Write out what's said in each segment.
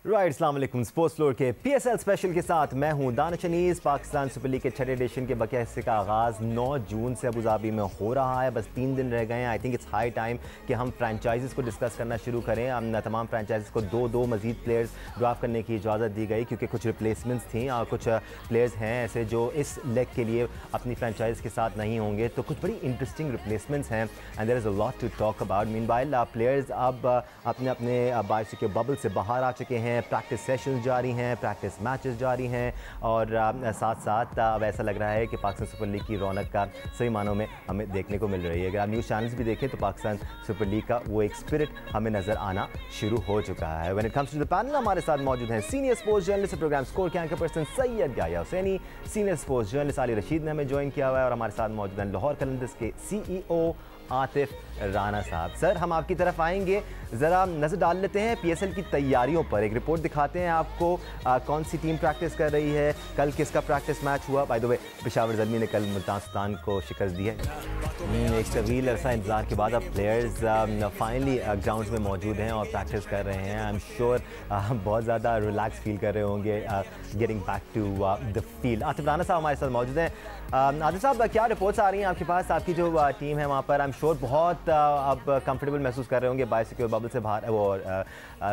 Right, अस्सलाम वालेकुम। Sports floor के PSL स्पेशल के साथ मैं हूं दानिश अनीस। पाकिस्तान सुपर लीग के छठे एडिशन के बकिया हिस्से का आगाज़ 9 जून से अबू धाबी में हो रहा है। बस 3 दिन रह गए हैं। I think it's high time कि हम फ्रेंचाइजीज़ को डिस्कस करना शुरू करें। हम तमाम फ्रेंचाइजीज़ को दो मज़ीद प्लेयर्स ड्राफ्ट करने की इजाज़त दी गई क्योंकि कुछ रिप्लेसमेंट्स थी और कुछ प्लेयर्स हैं ऐसे जो इस लेग के लिए अपनी फ्रेंचाइज के साथ नहीं होंगे। तो कुछ बड़ी इंटरेस्टिंग रिप्लेसमेंट्स हैं and there is a lot to talk about. Meanwhile players अब अपने अपने बारिश के बबल से बाहर आ चुके हैं। प्रैक्टिस सेशन जारी हैं, प्रैक्टिस मैचेस जारी हैं और साथ साथ अब ऐसा लग रहा है कि पाकिस्तान सुपर लीग की रौनक का सही मानों में हमें देखने को मिल रही है। अगर आप न्यूज़ चैनल्स भी देखें तो पाकिस्तान सुपर लीग का वो एक स्पिरिट हमें नज़र आना शुरू हो चुका है। When it comes to the panel हमारे साथ मौजूद हैं senior sports journalist program score के anchor person Syed Yahya Husaini, senior sports journalist Ali Rashid ने हमें ज्वाइन किया हुआ है और हमारे साथ मौजूद हैं लाहौर कलंदर्स के CEO आतिफ राना साहब। सर, हम आपकी तरफ आएंगे, ज़रा नज़र डाल लेते हैं PSL की तैयारियों पर। एक रिपोर्ट दिखाते हैं आपको कौन सी टीम प्रैक्टिस कर रही है, कल किसका प्रैक्टिस मैच हुआ। By the way Peshawar Zalmi ने कल मुल्तान सुल्तान को शिकस्त दी है। एक तवील अरसा इंतज़ार के बाद अब प्लेयर्स फाइनली ग्राउंड में मौजूद हैं और प्रैक्टिस कर रहे हैं। आई एम श्योर बहुत ज़्यादा रिलैक्स फील कर रहे होंगे getting back to the field. Atif Rana साहब हमारे साथ मौजूद हैं। आतिफ साहब, क्या रिपोर्ट्स आ रही हैं आपके पास? आपकी जो टीम है वहाँ पर आई एम श्योर बहुत अब कंफर्टेबल महसूस कर रहे होंगे बायोसिक्योर बबल से बाहर, वो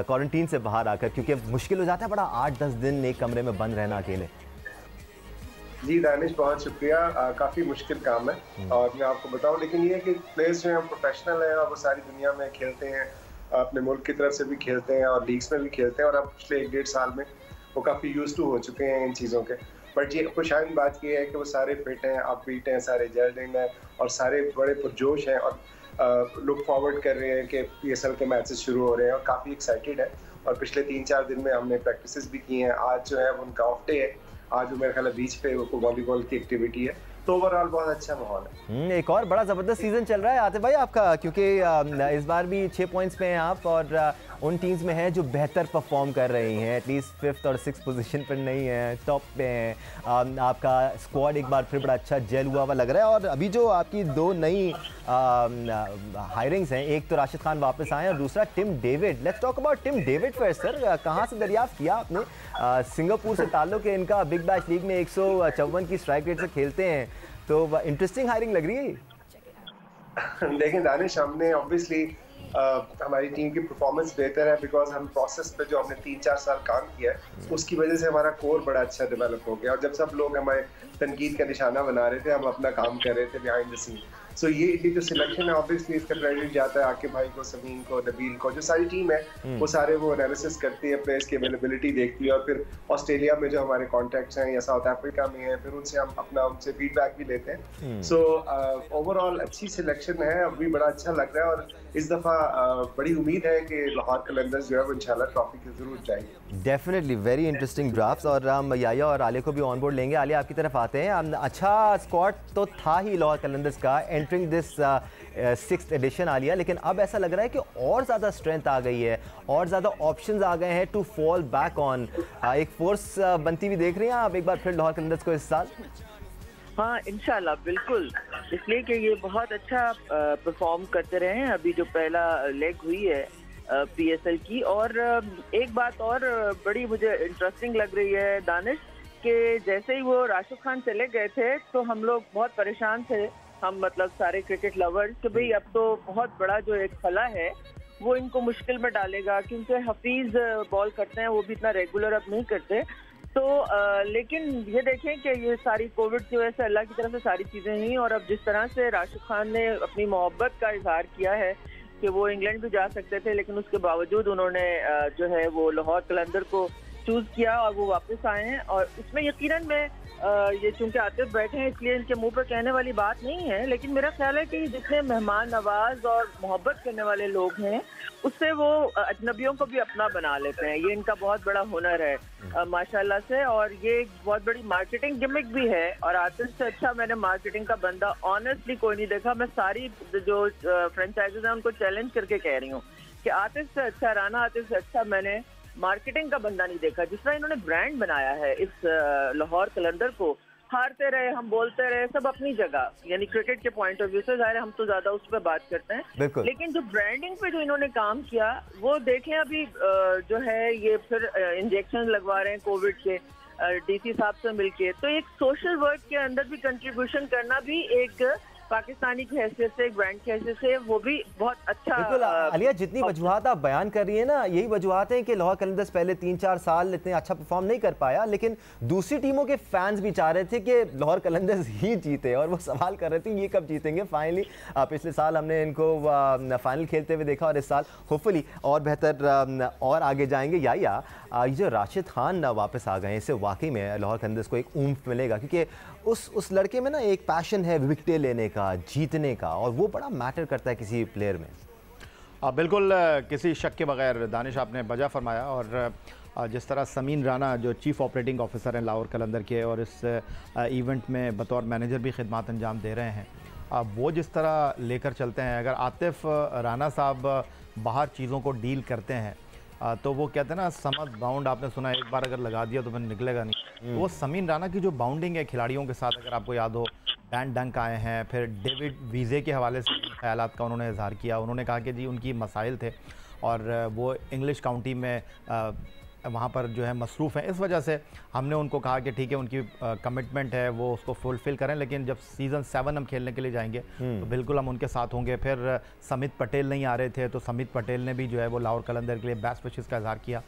क्वारंटीन से बाहर आकर, क्योंकि मुश्किल हो जाता है बड़ा 8-10 दिन एक कमरे में बंद रहना अकेले। जी दानिश, बहुत शुक्रिया। काफ़ी मुश्किल काम है और मैं आपको बताऊं, लेकिन ये है कि प्लेयर्स जो हैं प्रोफेशनल हैं और वो सारी दुनिया में खेलते हैं, अपने मुल्क की तरफ से भी खेलते हैं और लीग्स में भी खेलते हैं और अब पिछले 1-1.5 साल में वो काफ़ी यूज्ड टू हो चुके हैं इन चीज़ों के। बट ये खुशहाल बात ये है कि वो सारे फिट हैं, अपबीट हैं, सारे जेल्ड इन हैं और सारे बड़े पुरजोश हैं और लुक फॉरवर्ड कर रहे हैं कि PSL के मैचेस शुरू हो रहे हैं और काफ़ी एक्साइटेड है। और पिछले 3-4 दिन में हमने प्रैक्टिसेस भी की हैं। आज जो है वो उनका ऑफ डे है, आज वो मेरे ख्याल बीच पे वो वॉलीबॉल की एक्टिविटी है। तो ओवरऑल बहुत अच्छा माहौल है। एक और बड़ा ज़बरदस्त सीज़न चल रहा है आतिफ भाई आपका, क्योंकि इस बार भी 6 पॉइंट्स पे हैं आप और उन टीम्स में हैं जो बेहतर परफॉर्म कर रही हैं। एटलीस्ट 5th और 6th पोजीशन पर नहीं है, टॉप पे हैं। आपका स्क्वाड एक बार फिर बड़ा अच्छा जेल हुआ हुआ लग रहा है और अभी जो आपकी 2 नई हायरिंग्स हैं, एक तो राशिद खान वापस आए और दूसरा Tim David. Let's talk about Tim David first. Sir, कहाँ से दरियाफ्त किया आपने? सिंगापुर से ताल्लुक है इनका, बिग बैश लीग में 154 की स्ट्राइक रेट से खेलते हैं, तो इंटरेस्टिंग हायरिंग लग रही है। देखें दानिश, हमने ऑब्वियसली हमारी टीम की परफॉर्मेंस बेहतर है बिकॉज हम प्रोसेस पे जो हमने 3-4 साल काम किया है उसकी वजह से हमारा कोर बड़ा अच्छा डेवलप हो गया और जब सब लोग हमारे तनकीद का निशाना बना रहे थे, हम अपना काम कर रहे थे बिहाइंड द सीन। सो ये जो सिलेक्शन है ऑब्वियसली इसका क्रेडिट जाता है आकिब भाई को, समीन को, नबील को। जो सारी टीम है वो सारे वो एनालिसिस करती है, प्लेयर्स की अवेलेबिलिटी देखती है और फिर ऑस्ट्रेलिया में जो हमारे कॉन्टैक्ट्स हैं या साउथ अफ्रीका में हैं, फिर उनसे हम उनसे फीडबैक भी लेते हैं। सो ओवरऑल अच्छी सिलेक्शन है, अभी बड़ा अच्छा लग रहा है और इस दफ़ा बड़ी उम्मीद है कि लाहौर कलंदर्स जो है वो इंशाल्लाह ट्रॉफी की जरूर जाएगी। डेफिनेटली वेरी इंटरेस्टिंग ड्राफ्ट्स और हम याया और आलिया को भी ऑन बोर्ड लेंगे। आलिया, आपकी तरफ आते हैं। अच्छा स्क्वाड तो था ही लाहौर कलंदर्स का entering this 6th addition Alia, लेकिन अब ऐसा लग रहा है कि और ज़्यादा स्ट्रेंथ आ गई है और ज़्यादा ऑप्शंस आ गए हैं टू फॉल बैक ऑन। एक फोर्स बनती हुई देख रही हैं आप एक बार फिर लाहौर कलंदर्स को इस साल? हाँ, इंशाल्लाह बिल्कुल, इसलिए कि ये बहुत अच्छा परफॉर्म करते रहे हैं अभी जो पहला लेग हुई है PSL की। और एक बात और बड़ी मुझे इंटरेस्टिंग लग रही है दानिश, कि जैसे ही वो राशिद खान चले गए थे तो हम लोग बहुत परेशान थे, हम मतलब सारे क्रिकेट लवर्स, कि भाई अब तो बहुत बड़ा जो एक खला है वो इनको मुश्किल में डालेगा, क्योंकि हफीज़ बॉल करते हैं, वो भी इतना रेगुलर अब नहीं करते। तो लेकिन ये देखें कि ये सारी कोविड की वजह से अल्लाह की तरफ से सारी चीज़ें हुई और अब जिस तरह से राशिद खान ने अपनी मोहब्बत का इजहार किया है कि वो इंग्लैंड भी जा सकते थे, लेकिन उसके बावजूद उन्होंने जो है वो लाहौर कलंदर को चूज़ किया और वो वापस आए हैं। और इसमें यकीनन मैं ये चूंकि आतिफ बैठे हैं इसलिए इनके मुंह पर कहने वाली बात नहीं है, लेकिन मेरा ख्याल है कि जितने मेहमान नवाज और मोहब्बत करने वाले लोग हैं उससे वो अजनबियों को भी अपना बना लेते हैं। ये इनका बहुत बड़ा हुनर है माशाल्लाह से, और ये एक बहुत बड़ी मार्केटिंग गिमिक भी है। और आतिफ से अच्छा मैंने मार्केटिंग का बंदा ऑनेस्टली कोई नहीं देखा। मैं सारी जो फ्रेंचाइजीज हैं उनको चैलेंज करके कह रही हूँ कि आतिफ से अच्छा, राना आतिफ से अच्छा मैंने मार्केटिंग का बंदा नहीं देखा। जिस तरह इन्होंने ब्रांड बनाया है इस लाहौर कलंदर को, हारते रहे, हम बोलते रहे, सब अपनी जगह, यानी क्रिकेट के पॉइंट ऑफ व्यू से जाहिर हम तो ज्यादा उस पर बात करते हैं, लेकिन जो ब्रांडिंग पे जो इन्होंने काम किया वो देखें। अभी जो है ये फिर इंजेक्शन लगवा रहे हैं कोविड के डीसी साहब से मिलके, तो एक सोशल वर्क के अंदर भी कंट्रीब्यूशन करना भी एक पाकिस्तानी की हैसियत से, एक ब्रांड की हैसियत से वो भी बहुत अच्छा। बिल्कुल आलिया, जितनी वजूहात आप बयान कर रही है ना, यही वजूहात हैं कि लाहौर कलंदर्स पहले 3-4 साल इतने अच्छा परफॉर्म नहीं कर पाया, लेकिन दूसरी टीमों के फैंस भी चाह रहे थे कि लाहौर कलंदर्स ही जीते और वो सवाल कर रहे थे ये कब जीतेंगे। फाइनली पिछले साल हमने इनको फाइनल खेलते हुए देखा और इस साल होपफुली और बेहतर और आगे जाएंगे। या ये जो राशिद खान वापस आ गए हैं, इससे वाकई में लाहौर कलंदर्स को एक ऊम्फ मिलेगा, क्योंकि उस लड़के में ना एक पैशन है विकेटें लेने का, जीतने का, और वो बड़ा मैटर करता है किसी प्लेयर में। बिल्कुल किसी शक के बगैर दानिश आपने बजा फरमाया। और जिस तरह समीन राना जो चीफ़ ऑपरेटिंग ऑफिसर हैं लाहौर कलंदर के और इस इवेंट में बतौर मैनेजर भी खिदमत अंजाम दे रहे हैं, वो जिस तरह लेकर चलते हैं, अगर आतिफ राना साहब बाहर चीज़ों को डील करते हैं तो वो कहते हैं ना समद बाउंड, आपने सुना एक बार अगर लगा दिया तो फिर निकलेगा नहीं। तो वो समीन राना की जो बाउंडिंग है खिलाड़ियों के साथ, अगर आपको याद हो बैन डंक आए हैं, फिर डेविड वीज़े के हवाले से ख्यालात का उन्होंने इजहार किया। उन्होंने कहा कि जी उनकी मसाइल थे और वो इंग्लिश काउंटी में वहाँ पर जो है मसरूफ़ हैं, इस वजह से हमने उनको कहा कि ठीक है उनकी कमिटमेंट है वो उसको फुलफ़िल करें, लेकिन जब सीज़न 7 हम खेलने के लिए जाएंगे तो बिल्कुल हम उनके साथ होंगे। फिर समित पटेल नहीं आ रहे थे तो समित पटेल ने भी जो है वो लाहौर कलंदर के लिए बेस्ट विशेस का इजहार किया।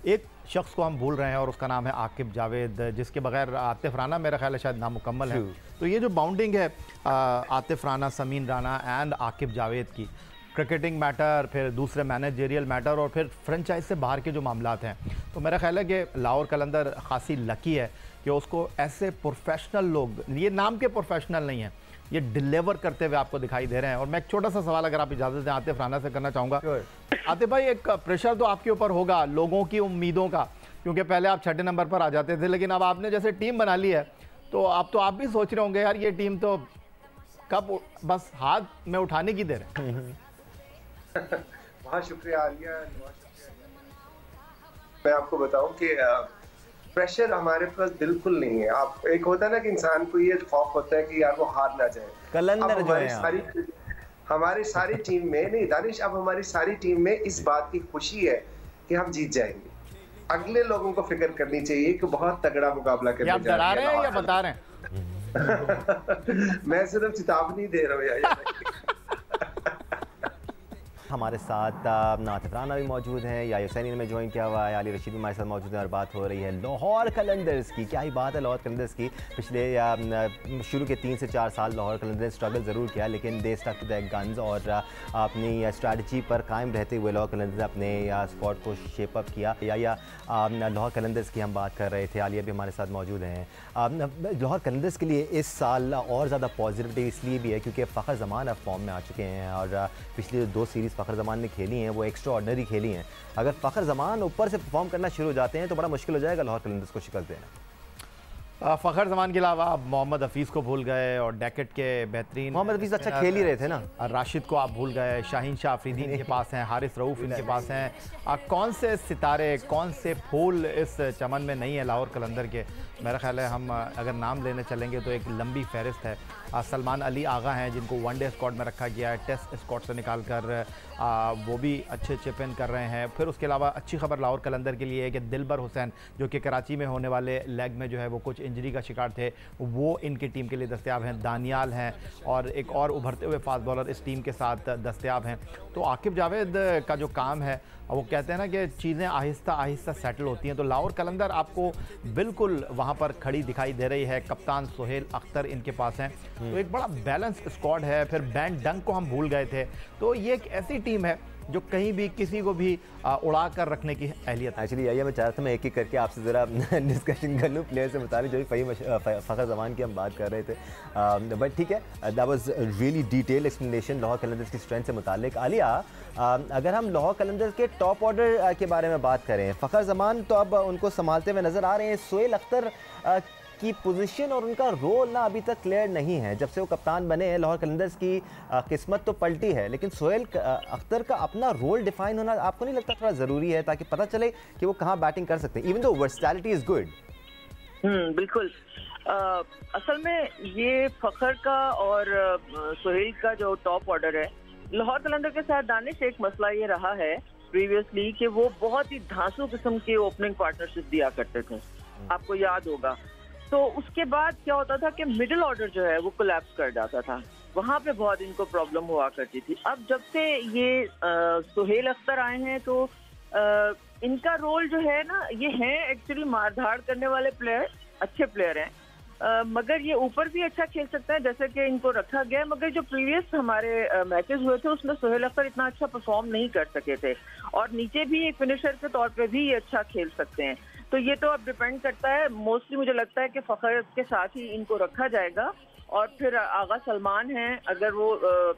एक शख्स को हम भूल रहे हैं और उसका नाम है आकिब जावेद, जिसके बगैर आतिफ राना मेरा ख्याल है शायद नामुकम्मल है। तो ये जो बाउंडिंग है आतिफ राना, समीन राना एंड आकिब जावेद की, क्रिकेटिंग मैटर, फिर दूसरे मैनेजरियल मैटर और फिर फ्रेंचाइज से बाहर के जो मामलात हैं, तो मेरा ख्याल है कि लाहौर कलंदर खासी लकी है कि उसको ऐसे प्रोफेशनल लोग, ये नाम के प्रोफेशनल नहीं हैं, ये डिलीवर करते हुए आपको दिखाई दे रहे हैं। और मैं एक छोटा सा सवाल अगर आप इजाज़त दें आतिफ राना से करना चाहूँगा। आतिफ भाई, एक प्रेशर तो आपके ऊपर होगा लोगों की उम्मीदों का, क्योंकि पहले आप 6ठे नंबर पर आ जाते थे, लेकिन अब आपने जैसे टीम बना ली है तो आप भी सोच रहे होंगे यार ये टीम तो कब बस हाथ में उठाने की देर है। बहुत शुक्रिया आलिया, मैं आपको बताऊं कि प्रेशर हमारे पास बिल्कुल नहीं है। आप एक होता है ना कि इंसान को ये खौफ होता है कि यार वो हार ना जाए। कलंदर जो है हमारी सारी टीम में नहीं दानिश, अब हमारी सारी टीम में इस बात की खुशी है कि हम जीत जाएंगे। अगले लोगों को फिक्र करनी चाहिए कि बहुत तगड़ा मुकाबला करने जा रहे हैं। या बता रहे हैं मैं सिर्फ चेतावनी दे रहा हूँ यार। हमारे साथ आतिफ राना भी मौजूद हैं, या हुसैनी में ज्वाइन किया हुआ है, अली रशीद भी हमारे साथ मौजूद है और बात हो रही है लाहौर कलंदर्स की। क्या ही बात है लाहौर कलंदर्स की। पिछले शुरू के 3 से 4 साल लाहौर कलंदर्स स्ट्रगल ज़रूर किया, लेकिन they stuck to the guns और अपनी स्ट्रैटेजी पर कायम रहते हुए लाहौर कलंदर्स अपने स्क्वाड को शेप अप किया। या लाहौर कलंदर्स की हम बात कर रहे थे, आलिया भी हमारे साथ मौजूद हैं। लाहौर कलंदर्स के लिए इस साल और ज़्यादा पॉजिटिविटी इसलिए भी है क्योंकि फ़खर ज़मान अब फॉर्म में आ चुके हैं और पिछली 2 सीरीज़ फ़खर ज़मान ने खेली हैं वो एक्स्ट्रा ऑर्डिनरी खेली हैं। अगर फ़खर ज़मान ऊपर से परफॉर्म करना शुरू हो जाते हैं तो बड़ा मुश्किल हो जाएगा लाहौर कलंदर्स को शिकस्त देना। फ़खर ज़मान के अलावा आप मोहम्मद हफीज़ को भूल गए और डैकेट के बेहतरीन मोहम्मद हफीज़ अच्छा खेल ही रहे थे ना। राशिद को आप भूल गए, शाहीन शाह अफरीदी इनके पास हैं, हारिस रऊफ़ इनके पास हैं। कौन से सितारे, कौन से फूल इस चमन में नहीं है लाहौर कलंदर के? मेरा ख्याल है हम अगर नाम लेने चलेंगे तो एक लंबी फहरिस्त है। सलमान अली आगा हैं जिनको वनडे स्क्वाड में रखा गया है, टेस्ट स्क्वाड से निकाल कर वो भी अच्छे चिप इन कर रहे हैं। फिर उसके अलावा अच्छी खबर लाहौर कलंदर के लिए है कि दिलबर हुसैन जो कि कराची में होने वाले लेग में जो है वो कुछ इंजरी का शिकार थे, वो इनकी टीम के लिए दस्तयाब हैं। दानियाल हैं और एक और उभरते हुए फास्ट बॉलर इस टीम के साथ दस्तयाब हैं। तो आकिब जावेद का जो काम है, वो कहते हैं ना कि चीज़ें आहिस्ता आहिस्ता सेटल होती हैं, तो लाहौर कलंदर आपको बिल्कुल वहाँ पर खड़ी दिखाई दे रही है। कप्तान सोहेल अख्तर इनके पास हैं, तो एक बड़ा बैलेंस स्क्वाड है। फिर बैन डंक को हम भूल गए थे, तो ये एक ऐसी टीम है जो कहीं भी किसी को भी उड़ा कर रखने की अहलियत। एक्चुअली यही मैं चाह रहा था मैं एक एक करके आपसे ज़रा डिस्कशन कर लूँ प्लेयर से मुताबिक, जो फ़खर ज़मान की हम बात कर रहे थे। बट ठीक है, that was really detail explanation Lahore Qalandars की स्ट्रेंथ से मुतालिक। आलिया, अगर हम लाहौर कलंदर्स के टॉप ऑर्डर के बारे में बात करें, फ़खर ज़मान तो अब उनको संभालते हुए नज़र आ रहे हैं। सोहेल अख्तर की पोजीशन और उनका रोल ना अभी तक क्लियर नहीं है। जब से वो कप्तान बने हैं लाहौर कलंदर्स की किस्मत तो पलटी है, लेकिन सोहेल अख्तर का अपना रोल डिफाइन होना आपको नहीं लगता थोड़ा ज़रूरी है ताकि पता चले कि वो कहाँ बैटिंग कर सकते हैं, even though versatility is good? बिल्कुल। असल में ये फखर का और सुहेल का जो टॉप ऑर्डर है, लाहौर कलंदर के साथ दानिश एक मसला ये रहा है प्रीवियसली कि वो बहुत ही धांसू किस्म के ओपनिंग पार्टनरशिप दिया करते थे, आपको याद होगा। तो उसके बाद क्या होता था कि मिडिल ऑर्डर जो है वो कोलैप्स कर जाता था, वहाँ पे बहुत इनको प्रॉब्लम हुआ करती थी। अब जब से ये सुहेल अख्तर आए हैं तो इनका रोल जो है ना, ये हैं एक्चुअली मारधाड़ करने वाले प्लेयर, अच्छे प्लेयर हैं, मगर ये ऊपर भी अच्छा खेल सकते हैं जैसे कि इनको रखा गया है। मगर जो प्रीवियस हमारे मैचेस हुए थे उसमें सुहेल अख्तर इतना अच्छा परफॉर्म नहीं कर सके थे, और नीचे भी एक फिनिशर के तौर पे भी ये अच्छा खेल सकते हैं। तो ये तो अब डिपेंड करता है, मोस्टली मुझे लगता है कि फखर के साथ ही इनको रखा जाएगा। और फिर आगा सलमान हैं, अगर वो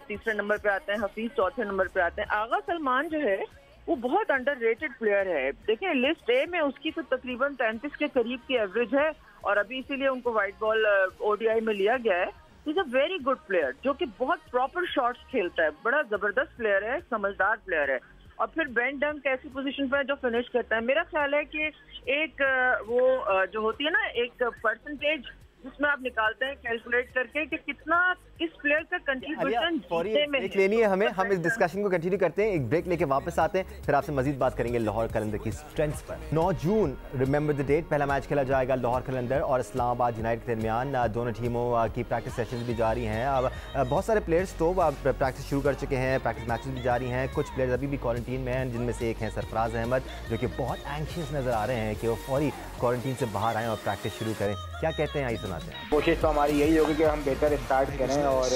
तीसरे नंबर पे आते हैं, हफीज चौथे नंबर पे आते हैं। आगा सलमान जो है वो बहुत अंडररेटेड प्लेयर है। देखिए लिस्ट ए में उसकी तो तकरीबन 33 के करीब की एवरेज है, और अभी इसीलिए उनको वाइट बॉल ओडीआई में लिया गया है। Is a very good player जो कि बहुत प्रॉपर शॉट्स खेलता है, बड़ा जबरदस्त प्लेयर है, समझदार प्लेयर है। और फिर बेन डंक ऐसी पोजीशन पर है जो फिनिश करता है। मेरा ख्याल है कि एक वो जो होती है ना, एक परसेंटेज जिसमें आप निकालते हैं कैलकुलेट करके कि कितना किस प्लेयर का कंट्रीब्यूशन ब्रेक लेनी है हमें, हम इस डिस्कशन को कंटिन्यू करते हैं, एक ब्रेक लेके वापस आते हैं, फिर आपसे मजीद बात करेंगे लाहौर कलंदर की स्ट्रेंथ्स पर। 9 जून रिमेंबर द डेट, पहला मैच खेला जाएगा लाहौर कलंदर और इस्लामाबाद यूनाइटेड के दरमियान। दोनों टीमों की प्रैक्टिस सेशंस भी जारी हैं। अब बहुत सारे प्लेयर्स तो प्रैक्टिस शुरू कर चुके हैं, प्रैक्टिस मैचेस भी जारी हैं। कुछ प्लेयर्स अभी भी क्वारंटीन में हैं, जिनमें से एक हैं सरफराज अहमद, जो कि बहुत एंशियस नजर आ रहे हैं कि वो फौरी क्वारंटीन से बाहर आएँ और प्रैक्टिस शुरू करें। क्या कहते हैं, आइए सुनाते हैं। कोशिश तो हमारी यही होगी कि हम बेहतर स्टार्ट करें, और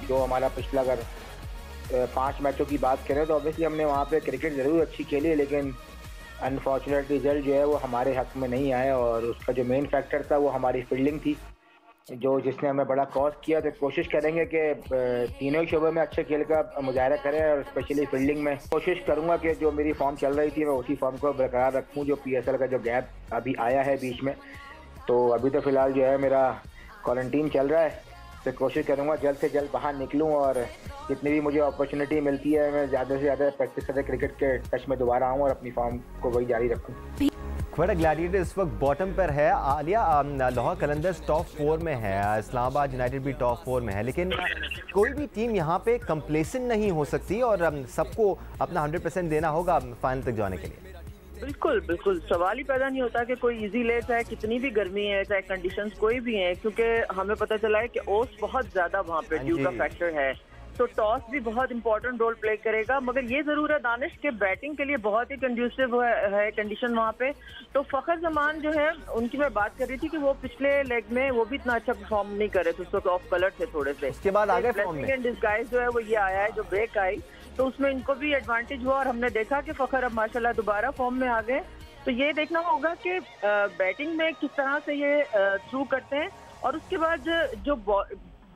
जो हमारा पिछला अगर 5 मैचों की बात करें तो ऑब्वियसली हमने वहाँ पे क्रिकेट ज़रूर अच्छी खेली, लेकिन अनफॉर्चुनेट रिजल्ट जो है वो हमारे हक में नहीं आए, और उसका जो मेन फैक्टर था वो हमारी फील्डिंग थी, जो जिसने हमें बड़ा कॉज किया। तो कोशिश करेंगे कि तीनों ही शोबे में अच्छे खेल का मुजाहरा करें, और स्पेशली फील्डिंग में कोशिश करूँगा कि जो मेरी फॉर्म चल रही थी मैं उसी फॉर्म को बरकरार रखूँ। जो PSL का जो गैप अभी आया है बीच में, तो अभी तो फ़िलहाल जो है मेरा क्वारंटीन चल रहा है, तो कोशिश करूँगा जल्द से जल्द बाहर निकलूँ, और जितनी भी मुझे अपॉर्चुनिटी मिलती है मैं ज़्यादा से ज़्यादा प्रैक्टिस करके क्रिकेट के टच में दोबारा आऊँ और अपनी फॉर्म को वही जारी रखूँ। क्वेटा ग्लैडिएटर इस वक्त बॉटम पर है। आलिया, लाहौर कलंदर्स टॉप 4 में है, इस्लामाबाद यूनाइटेड भी टॉप 4 में है, लेकिन कोई भी टीम यहाँ पे कंप्लेसेंट नहीं हो सकती और सबको अपना 100% देना होगा फाइनल तक जाने के लिए। बिल्कुल बिल्कुल, सवाल ही पैदा नहीं होता कि कोई इजी ले, चाहे कितनी भी गर्मी है, चाहे कंडीशंस कोई भी हैं, क्योंकि हमें पता चला है कि ओस बहुत ज्यादा वहाँ पे ड्यू का फैक्टर है, तो टॉस भी बहुत इंपॉर्टेंट रोल प्ले करेगा। मगर ये जरूर है दानिश के बैटिंग के लिए बहुत ही कंड्यूसिव है कंडीशन वहाँ पे। तो फखर जमान जो है उनकी मैं बात कर रही थी कि वो पिछले लेग में वो भी इतना अच्छा परफॉर्म नहीं कर रहे थे, उसको ऑफ कलर थे थोड़े से, उसके बाद आगे फॉर्म में डिस्गाइज जो है वो ये आया है, जो ब्रेक आई तो उसमें इनको भी एडवांटेज हुआ, और हमने देखा कि फखर अब माशाल्लाह दोबारा फॉर्म में आ गए। तो ये देखना होगा कि बैटिंग में किस तरह से ये थ्रू करते हैं, और उसके बाद जो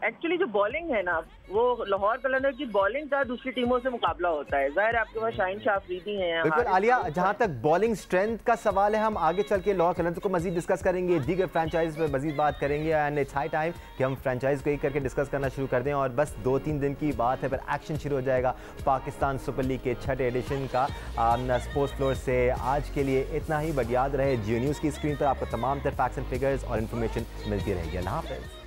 एक्चुअली जो बॉलिंग है ना, वो लाहौर कलंदर की बॉलिंग का दूसरी टीमों से मुकाबला होता है। जाहिर है आपके पास शाहीन शाह अफरीदी हैं। बिल्कुल आलिया, जहां तक बॉलिंग स्ट्रेंथ का सवाल है, हम आगे चल के लाहौर कलंदर को मजीद डिस्कस करेंगे, दीगर फ्रेंचाइज पे मजीद बात करेंगे, एंड इट्स हाई टाइम कि हम फ्रेंचाइज को एक करके डिस्कस करना शुरू कर दें। और बस 2-3 दिन की बात है, फिर एक्शन शुरू हो जाएगा पाकिस्तान सुपर लीग के 6ठे एडिशन का। स्पोर्ट्स फ्लोर से आज के लिए इतना ही, बट याद रहे जियो न्यूज़ की स्क्रीन पर आपको तमाम तर फैक्ट्स एंड फिगर्स और इन्फॉर्मेशन मिलती रहेगी। अल्लाह हाफ़िज़।